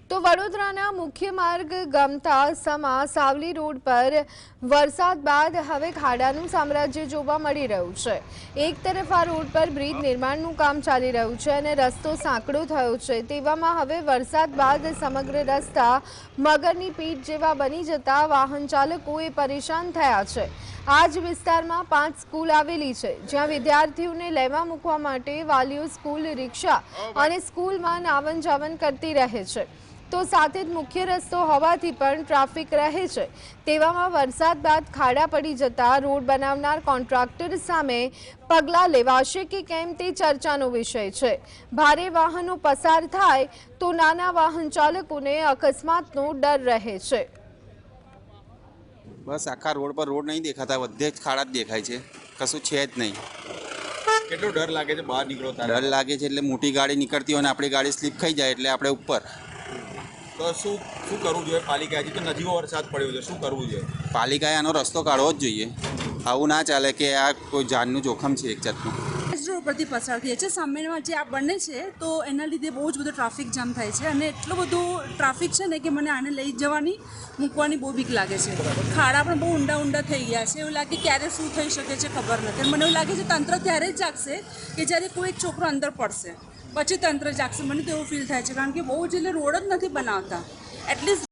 તો વડોદરાના મુખ્ય માર્ગ ગમતા સમા સાવલી રોડ પર વરસાદ બાદ હવે ખાડાનું સામ્રાજ્ય જોવા મળી રહ્યું છે। એક તરફ આ રોડ પર બ્રિજ નિર્માણનું કામ ચાલી રહ્યું છે અને રસ્તો સાંકડો થયો છે, તેવામાં હવે વરસાદ બાદ સમગ્ર રસ્તા મગરની પીઠ જેવા બની જતા વાહન ચાલકોએ પરેશાન થયા છે। આ જ વિસ્તારમાં 5 સ્કૂલ આવેલી છે, જ્યાં વિદ્યાર્થીઓને લેવા મૂકવા માટે વાલીઓ સ્કૂલ રિક્ષા અને સ્કૂલમાં આવન જાવન કરતી રહે છે। તો સાથે જ મુખ્ય રસ્તો હોવાથી પણ ટ્રાફિક રહે છે, તેવામાં વરસાદ બાદ ખાડા પડી જતા રોડ બનાવનાર કોન્ટ્રાક્ટર સામે પગલાં લેવાશે કે કેમ તે ચર્ચાનો વિષય છે। ભારે વાહનો પસાર થાય તો નાના વાહન ચાલકોને અકસ્માતનો ડર રહે છે। બસ આખા રોડ પર રોડ નહીં દેખાતા, બધે જ ખાડા જ દેખાય છે, કશું છે જ નહીં। કેટલો ડર લાગે છે બહાર નીકળો ત્યારે? ડર લાગે છે એટલે મોટી ગાડી નીકળતી હોય ને આપણી ગાડી સ્લીપ ખાઈ જાય એટલે આપણે ઉપર। તો શું કરવું જોઈએ? પાલિકા હજી તો નજીવો વરસાદ પડ્યો છે, શું કરવું જોઈએ? પાલિકાએ આનો રસ્તો કાઢવો જ જોઈએ। આવું ના ચાલે કે આ કોઈ જાનનું જોખમ છે એક જાતનું। રોડ પરથી પસાર થઈએ છે, સામેમાં જે આ બને છે તો એના લીધે બહુ જ બધો ટ્રાફિક જામ થાય છે અને એટલો બધો ટ્રાફિક છે ને કે મને આને લઈ જવાની મૂકવાની બહુ બીક લાગે છે। ખાડા પણ બહુ ઊંડા થઈ ગયા છે, એવું લાગે ક્યારે શું થઈ શકે છે ખબર નથી। મને એવું લાગે છે તંત્ર ત્યારે જ જાગશે કે જ્યારે કોઈ એક છોકરો અંદર પડશે, પછી તંત્ર જાગશે। મને તો એવું ફીલ થાય છે, કારણ કે બહુ જ એટલે રોડ જ નથી બનાવતા એટલીસ્ટ